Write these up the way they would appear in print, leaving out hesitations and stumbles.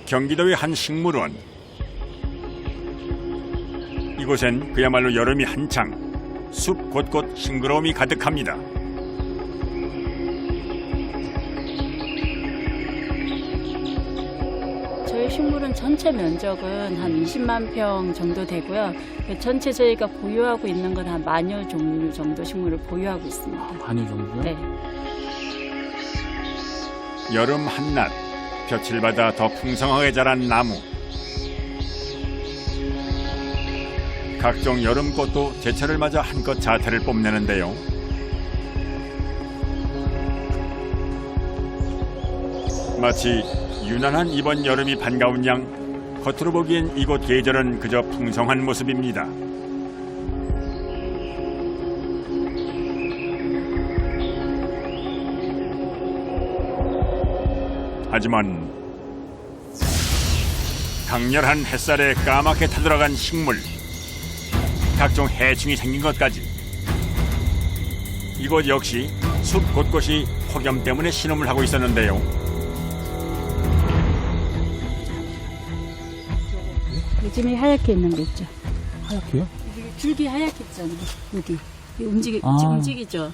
경기도의 한 식물원. 이곳엔 그야말로 여름이 한창, 숲 곳곳 싱그러움이 가득합니다. 저희 식물원 전체 면적은 한 20만 평 정도 되고요. 전체 저희가 보유하고 있는 건 한 10,000여 종류 정도 식물을 보유하고 있습니다. 10,000여 종류요? 네. 여름 한낮, 볕을 받아 더 풍성하게 자란 나무. 각종 여름꽃도 제철을 맞아 한껏 자태를 뽐내는데요. 마치 유난한 이번 여름이 반가운 양, 겉으로 보기엔 이곳 계절은 그저 풍성한 모습입니다. 하지만 강렬한 햇살에 까맣게 타들어간 식물, 각종 해충이 생긴 것까지. 이곳 역시 숲 곳곳이 폭염 때문에 신음을 하고 있었는데요. 요즘에 하얗게 있는 거 있죠. 하얗게요? 줄기 하얗게 있잖아요. 여기 지금 아. 움직이죠.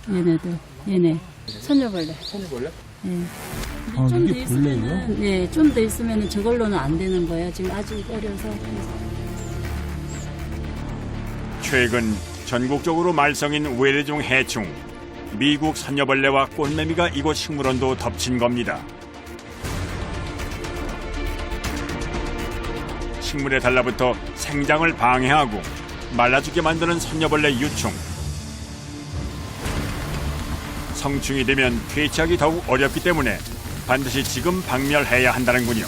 얘네들, 얘네 선녀벌레. 선녀벌레? 예. 아, 좀 더 이게 벌레예요? 있으면은, 예, 좀 더 있으면은 저걸로는 안 되는 거예요. 지금 아직 어려서. 최근 전국적으로 말썽인 외래종 해충, 미국 선녀벌레와 꽃매미가 이곳 식물원도 덮친 겁니다. 식물에 달라붙어 생장을 방해하고 말라 죽게 만드는 선녀벌레 유충. 성충이 되면 퇴치하기 더욱 어렵기 때문에 반드시 지금 박멸해야 한다는군요.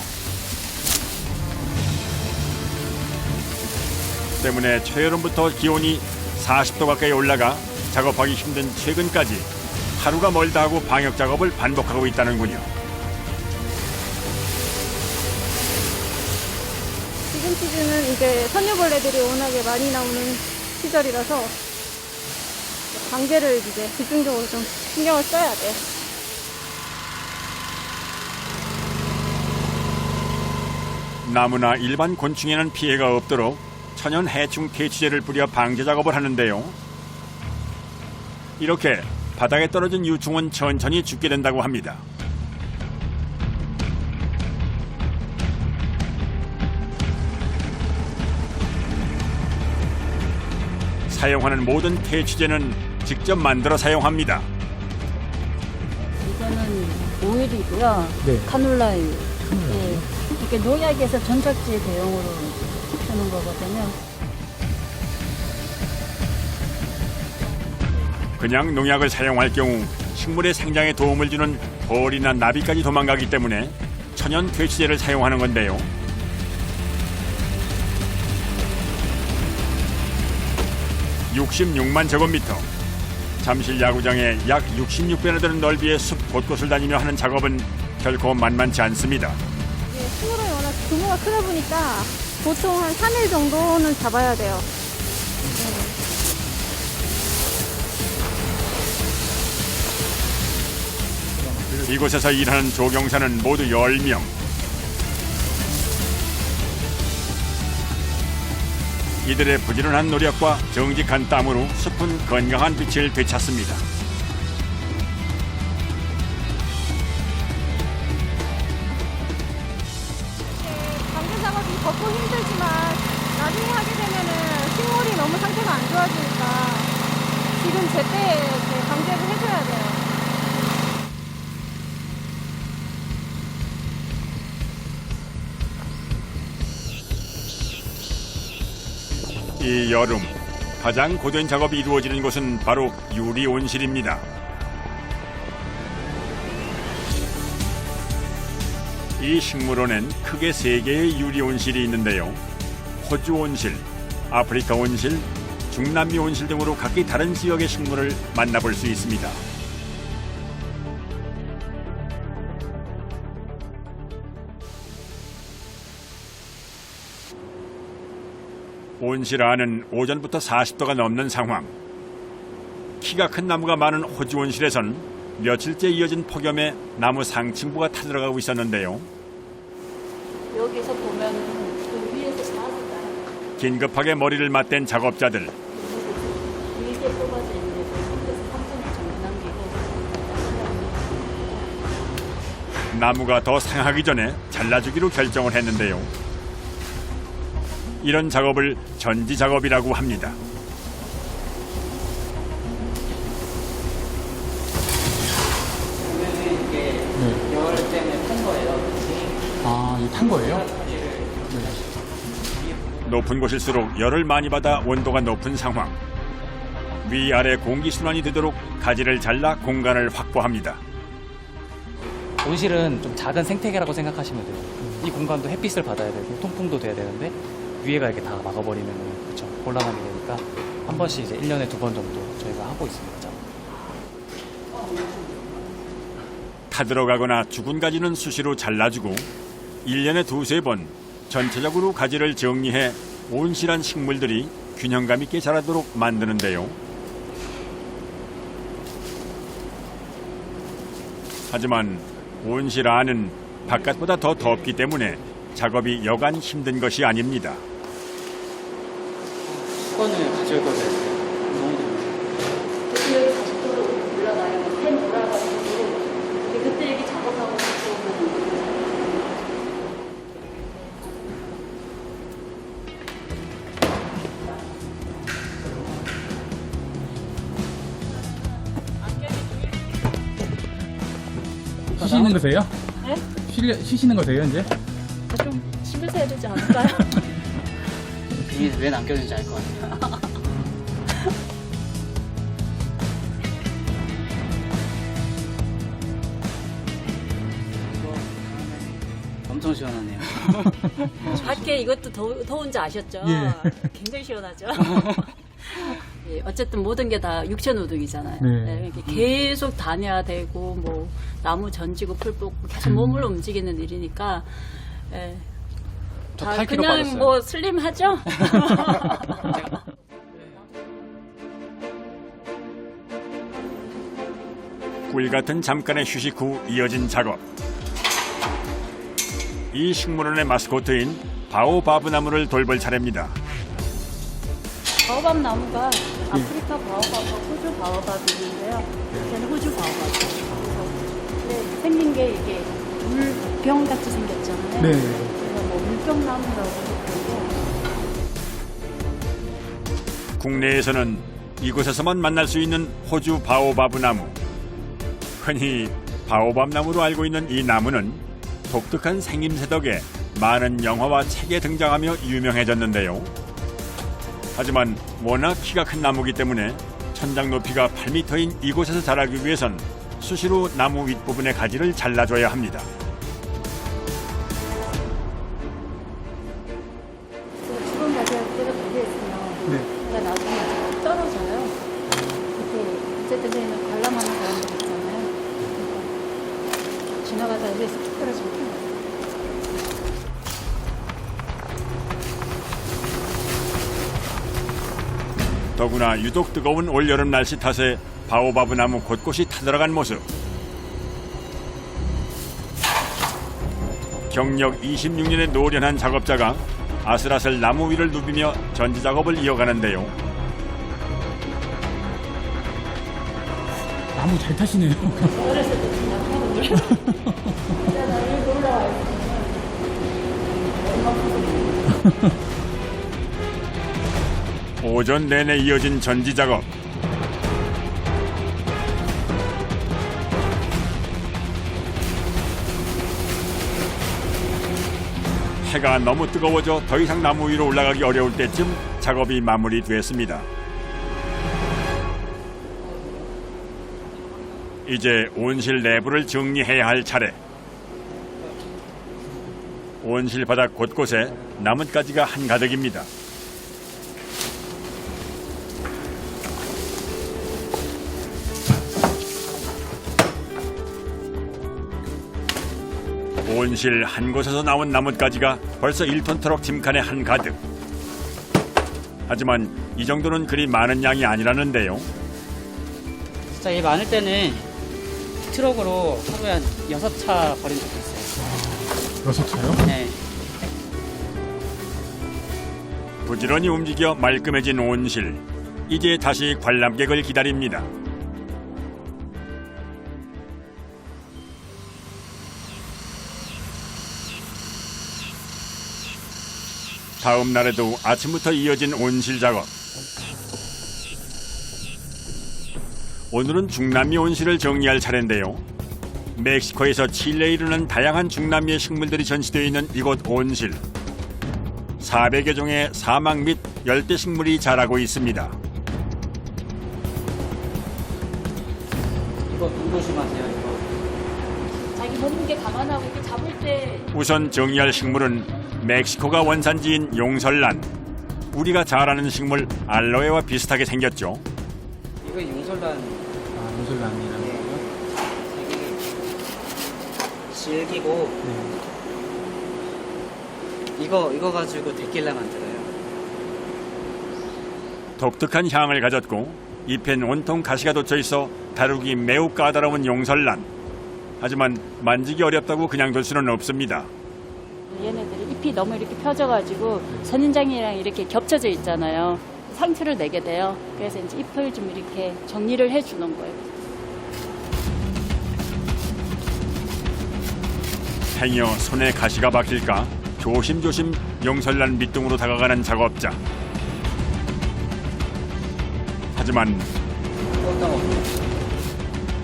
때문에 초여름부터 기온이 40도 가까이 올라가 작업하기 힘든 최근까지 하루가 멀다 하고 방역 작업을 반복하고 있다는군요. 지금 시즌은 이제 선녀벌레들이 워낙에 많이 나오는 시절이라서 방제를 이제 집중적으로 좀 신경을 써야 돼요. 나무나 일반 곤충에는 피해가 없도록 천연 해충 퇴치제를 뿌려 방제 작업을 하는데요. 이렇게 바닥에 떨어진 유충은 천천히 죽게 된다고 합니다. 사용하는 모든 퇴치제는 직접 만들어 사용합니다. 이거는 오일이고요. 네. 카놀라유. 예. 이렇게 농약에서 전착제 대용으로 쓰는 거거든요. 그냥 농약을 사용할 경우 식물의 생장에 도움을 주는 벌이나 나비까지 도망가기 때문에 천연 퇴치제를 사용하는 건데요. (66만 제곱미터) 잠실 야구장에 약 66배나 되는 넓이의 숲 곳곳을 다니며 하는 작업은 결코 만만치 않습니다. 이게 식물원이 워낙 규모가 크다 보니까 보통 한 3일 정도는 잡아야 돼요. 이곳에서 일하는 조경사는 모두 10명. 이들의 부지런한 노력과 정직한 땀으로 숲은 건강한 빛을 되찾습니다. 방제 작업이 덥고 힘들지만 나중에 하게 되면은 식물이 너무 상태가 안 좋아지니까 지금 제때에 이렇게 방제를 해줘야 돼요. 이 여름 가장 고된 작업이 이루어지는 곳은 바로 유리 온실입니다. 이 식물원엔 크게 3개의 유리 온실이 있는데요. 호주 온실, 아프리카 온실, 중남미 온실 등으로 각기 다른 지역의 식물을 만나볼 수 있습니다. 온실 안은 오전부터 40도가 넘는 상황. 키가 큰 나무가 많은 호주 온실에선 며칠째 이어진 폭염에 나무 상층부가 타들어가고 있었는데요. 여기서 보면 그 위에서 자스가 긴급하게 머리를 맞댄 작업자들. 길게 뽑아져 있는데 3에서 3cm 정도 남기고 나무가 더 상하기 전에 잘라주기로 결정을 했는데요. 이런 작업을 전지 작업이라고 합니다. 보면은 이게 열 때문에 탄 거예요. 아, 이게 탄 거예요? 높은 곳일수록 열을 많이 받아 온도가 높은 상황. 위아래 공기순환이 되도록 가지를 잘라 공간을 확보합니다. 온실은 좀 작은 생태계라고 생각하시면 돼요. 이 공간도 햇빛을 받아야 되고 통풍도 돼야 되는데 위에가 이렇게 다 막아버리면 그렇죠. 곤란함이 되니까 한 번씩 이제 1년에 2번 정도 저희가 하고 있습니다. 타들어가거나 죽은 가지는 수시로 잘라주고 1년에 2~3번 전체적으로 가지를 정리해 온실한 식물들이 균형감 있게 자라도록 만드는데요. 하지만 온실 안은 바깥보다 더 덥기 때문에 작업이 여간 힘든 것이 아닙니다. 수건을 가져올 거예요. 너무 좋네요. 그때 여기 40도로 올라가요. 팬 돌아가지고 그때 여기 작업하고 있으면 쉬시는 거세요? 네? 쉬시는 거세요, 이제? 좀 쉬면서 해야 되지 않을까요? 비닐 왜 남겨진지 알 것 같아요. 엄청 시원하네요. 밖에 이것도 더운지 아셨죠? 예. 굉장히 시원하죠? 예, 어쨌든 모든 게 다 육체 노동이잖아요. 네. 예, 이렇게 계속 다녀야 되고, 뭐, 나무 전지고 풀 뽑고 계속 몸을 움직이는 일이니까, 예. 저 다 8kg 그냥 빠졌어요. 뭐 슬림하죠? 꿀 같은 잠깐의 휴식 후 이어진 작업. 이 식물원의 마스코트인 바오바브 나무를 돌볼 차례입니다. 바오밥 나무가 아프리카 바오밥과 호주 바오밥이 있는데요. 걔는 호주 바오밥. 그래서 생긴 게 이게 물병 같이 생겼잖아요. 네. 그래서 뭐 물병나무라고 그러고. 국내에서는 이곳에서만 만날 수 있는 호주 바오바브 나무. 흔히 바오밥 나무로 알고 있는 이 나무는 독특한 생김새 덕에 많은 영화와 책에 등장하며 유명해졌는데요. 하지만 워낙 키가 큰 나무이기 때문에 천장 높이가 8m인 이곳에서 자라기 위해선 수시로 나무 윗부분의 가지를 잘라줘야 합니다. 주변 가지가 그대로 달려있으면 네. 그러니까 나중에 떨어져요. 그때 어쨌든 저희는 관람하는 사람들 있잖아요. 그러니까 지나가다 위에서 툭 떨어지면 더구나 유독 뜨거운 올여름 날씨 탓에 바오바브 나무 곳곳이 타들어간 모습. 경력 26년의 노련한 작업자가 아슬아슬 나무 위를 누비며 전지 작업을 이어가는데요. 나무 잘 타시네요. 어렸을 때 그냥 하고 놀았어요. 있잖아, 여기 올라와 있으면 오전 내내 이어진 전지 작업. 해가 너무 뜨거워져 더 이상 나무 위로 올라가기 어려울 때쯤 작업이 마무리됐습니다. 이제 온실 내부를 정리해야 할 차례. 온실 바닥 곳곳에 나뭇가지가 한가득입니다. 온실 한 곳에서 나온 나뭇가지가 벌써 1톤 트럭 짐칸에 한가득. 하지만 이 정도는 그리 많은 양이 아니라는데요. 진짜 일 많을 때는 트럭으로 하루에 한 6차 버린 적도 있어요. 6차요? 네. 부지런히 움직여 말끔해진 온실. 이제 다시 관람객을 기다립니다. 다음 날에도 아침부터 이어진 온실 작업. 오늘은 중남미 온실을 정리할 차례인데요. 멕시코에서 칠레에 이르는 다양한 중남미의 식물들이 전시되어 있는 이곳 온실. 400여 종의 사막 및 열대 식물이 자라고 있습니다. 이거 눈 조심하세요. 이거. 자기 몸무게 감안하고 이렇게 잡을 때 우선 정리할 식물은 멕시코가 원산지인 용설란. 우리가 잘 아는 식물 알로에와 비슷하게 생겼죠. 이거 용설란. 아, 용설란이라는 거요? 되게 질기고. 이거 가지고 데킬라 만들어요. 독특한 향을 가졌고 잎엔 온통 가시가 돋쳐 있어 다루기 매우 까다로운 용설란. 하지만 만지기 어렵다고 그냥 둘 수는 없습니다. 얘네들이 잎이 너무 이렇게 펴져가지고 선인장이랑 이렇게 겹쳐져 있잖아요. 상처를 내게 돼요. 그래서 이제 잎을 좀 이렇게 정리를 해주는 거예요. 행여 손에 가시가 박힐까 조심조심 용설란 밑둥으로 다가가는 작업자. 하지만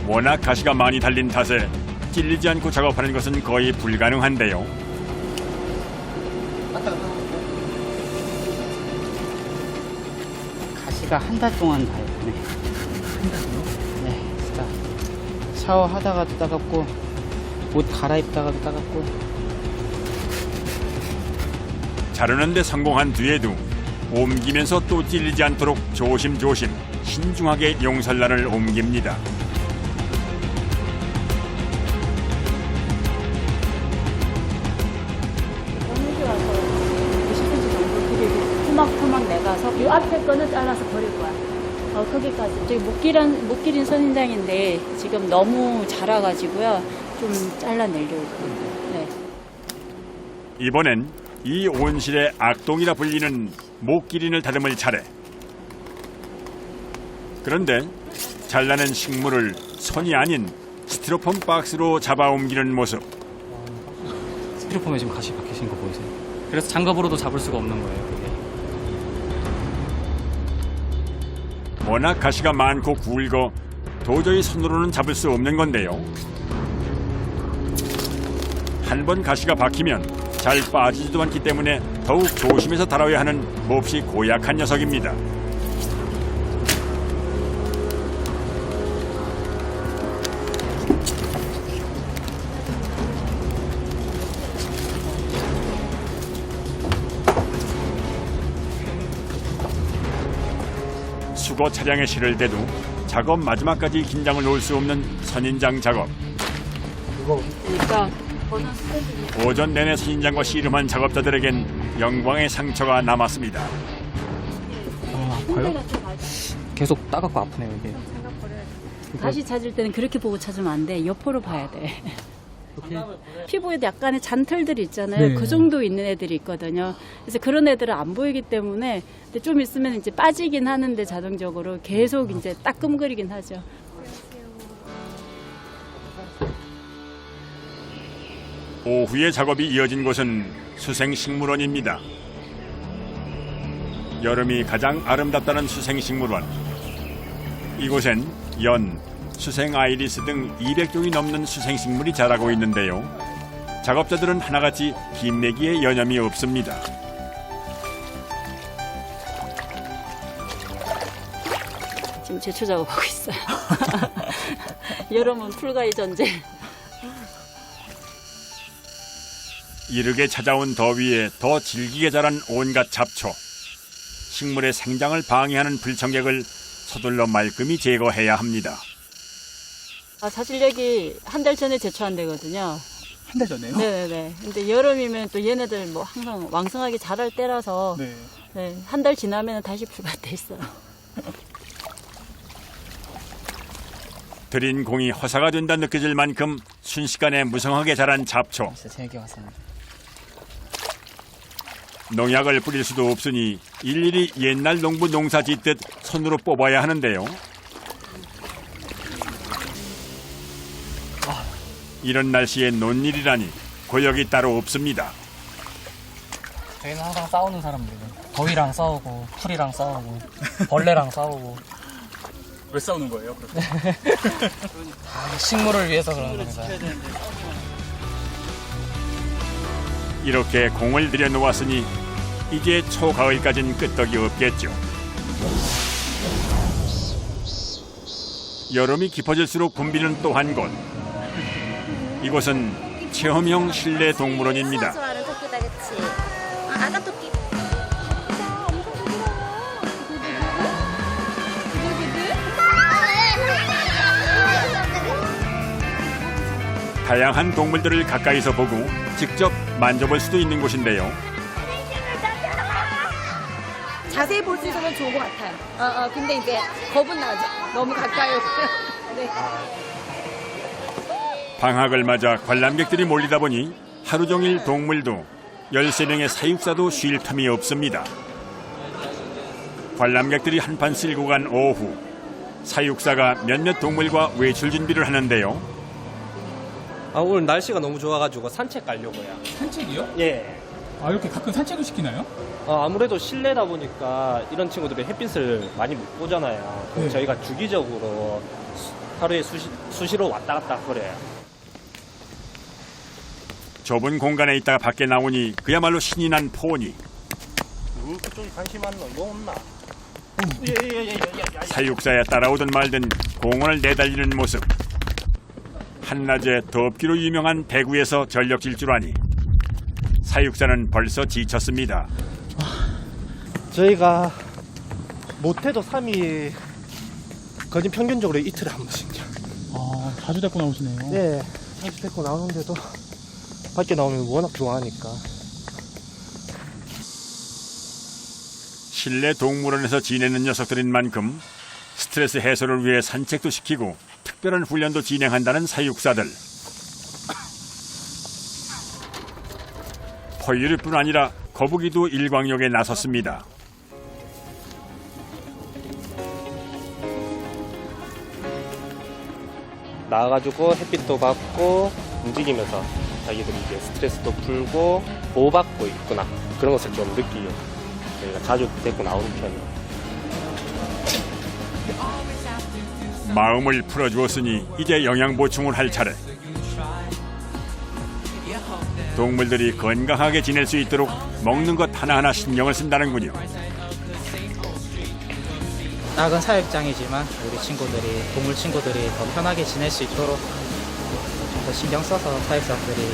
워낙 가시가 많이 달린 탓에 찔리지 않고 작업하는 것은 거의 불가능한데요. 가시가 한 달 동안 가요. 네. 한 달요? 네, 진짜 샤워하다가도 따갑고 옷 갈아입다가도 따갑고. 자르는데 성공한 뒤에도 옮기면서 또 찔리지 않도록 조심조심 신중하게 용설란을 옮깁니다. 여기 와서 20cm 정도 그리고 토막토막 내가서 이 앞에 거는 잘라서 버릴 거야. 거기까지. 저기 못 기린 선인장인데 지금 너무 자라가지고요. 좀 잘라내려고. 네. 이번엔 이 온실의 악동이라 불리는 목기린을 다듬을 차례. 그런데 잘라낸 식물을 손이 아닌 스티로폼 박스로 잡아 옮기는 모습. 스티로폼에 지금 가시 박히신 거 보이세요? 그래서 장갑으로도 잡을 수가 없는 거예요. 그게. 워낙 가시가 많고 굵어 도저히 손으로는 잡을 수 없는 건데요. 한 번 가시가 박히면 잘 빠지지도 않기 때문에 더욱 조심해서 다뤄야 하는 몹시 고약한 녀석입니다. 수거 차량에 실을 때도 작업 마지막까지 긴장을 놓을 수 없는 선인장 작업. 그러니까 저는 스탠드 오전 내내 선인장과 씨름한 작업자들에겐 영광의 상처가 남았습니다. 홍대가 좀 계속 따갑고 아프네요, 이게. 다시 찾을 때는 그렇게 보고 찾으면 안 돼. 옆으로 봐야 돼. 피부에도 약간의 잔털들이 있잖아요. 네. 그 정도 있는 애들이 있거든요. 그래서 그런 애들은 안 보이기 때문에 근데 좀 있으면 이제 빠지긴 하는데 자동적으로 계속 이제 따끔거리긴 하죠. 오후에 작업이 이어진 곳은 수생식물원입니다. 여름이 가장 아름답다는 수생식물원. 이곳엔 연, 수생 아이리스 등 200종이 넘는 수생식물이 자라고 있는데요. 작업자들은 하나같이 김내기에 여념이 없습니다. 지금 제초 작업하고 있어요. 여름은 풀가위 전쟁. 이르게 찾아온 더위에 더 질기게 자란 온갖 잡초. 식물의 생장을 방해하는 불청객을 서둘러 말끔히 제거해야 합니다. 사실 여기 한 달 전에 제초한대거든요. 한 달 전에요? 네네네. 근데 여름이면 또 얘네들 뭐 항상 왕성하게 자랄 때라서 네. 네, 한 달 지나면 다시 풀밭돼 있어요. 들인 공이 허사가 된다 느껴질 만큼 순식간에 무성하게 자란 잡초. 진짜 3개 왔습니다. 농약을 뿌릴 수도 없으니 일일이 옛날 농부 농사 짓듯 손으로 뽑아야 하는데요. 이런 날씨에 논일이라니 고역이 따로 없습니다. 저희는 항상 싸우는 사람들이에요. 더위랑 싸우고 풀이랑 싸우고 벌레랑 싸우고 왜 싸우는 거예요? 식물을 위해서 그러는 겁니다. 이렇게 공을 들여 놓았으니 이제 초가을까진 끄떡이 없겠죠. 여름이 깊어질수록 붐비는 또 한 곳. 이곳은 체험형 실내 동물원입니다. 좋아하는 토끼다, 그치? 아가 토끼. 다양한 동물들을 가까이서 보고 직접 만져볼 수도 있는 곳인데요. 자세히 볼 수 있어서 좋은 것 같아요. 근데 이제 겁은 나죠. 너무 가까이 오면. 네. 방학을 맞아 관람객들이 몰리다 보니 하루 종일 동물도 13명의 사육사도 쉴 틈이 없습니다. 관람객들이 한판 쓸고 간 오후, 사육사가 몇몇 동물과 외출 준비를 하는데요. 오늘 날씨가 너무 좋아가지고 산책 가려고요. 산책이요? 예. 아, 이렇게 가끔 산책을 시키나요? 아무래도 실내다 보니까 이런 친구들이 햇빛을 많이 못 보잖아요. 그래서 네. 저희가 주기적으로 하루에 수시로 왔다 갔다 그래요. 좁은 공간에 있다가 밖에 나오니 그야말로 신이 난 포니. 그쪽에 관심 많노? 뭐 없나? 사육사에 따라오든 말든 공원을 내달리는 모습. 한낮에 덥기로 유명한 대구에서 전력 질주라니 사육사는 벌써 지쳤습니다. 저희가 못해도 3일 거진 평균적으로 이틀에 한 번씩요. 아, 자주 데리고 나오시네요. 네. 자주 데리고 나오는데도 밖에 나오면 워낙 좋아하니까. 실내 동물원에서 지내는 녀석들인 만큼 스트레스 해소를 위해 산책도 시키고 특별한 훈련도 진행한다는 사육사들. 포유류뿐 아니라 거북이도 일광욕에 나섰습니다. 나와가지고 햇빛도 받고 움직이면서 자기들이 이제 스트레스도 풀고 보호받고 있구나 그런 것을 좀 느끼고 저희가 자주 데리고 나오는 편이에요. 마음을 풀어주었으니 이제 영양 보충을 할 차례. 동물들이 건강하게 지낼 수 있도록 먹는 것 하나하나 신경을 쓴다는군요. 작은 사육장이지만 우리 친구들이, 동물 친구들이 더 편하게 지낼 수 있도록 좀 더 신경 써서 사육사들이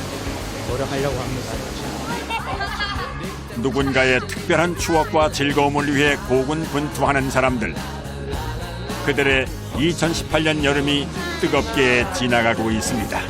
노력하려고 합니다. 누군가의 특별한 추억과 즐거움을 위해 고군분투하는 사람들. 그들의 2018년 여름이 뜨겁게 지나가고 있습니다.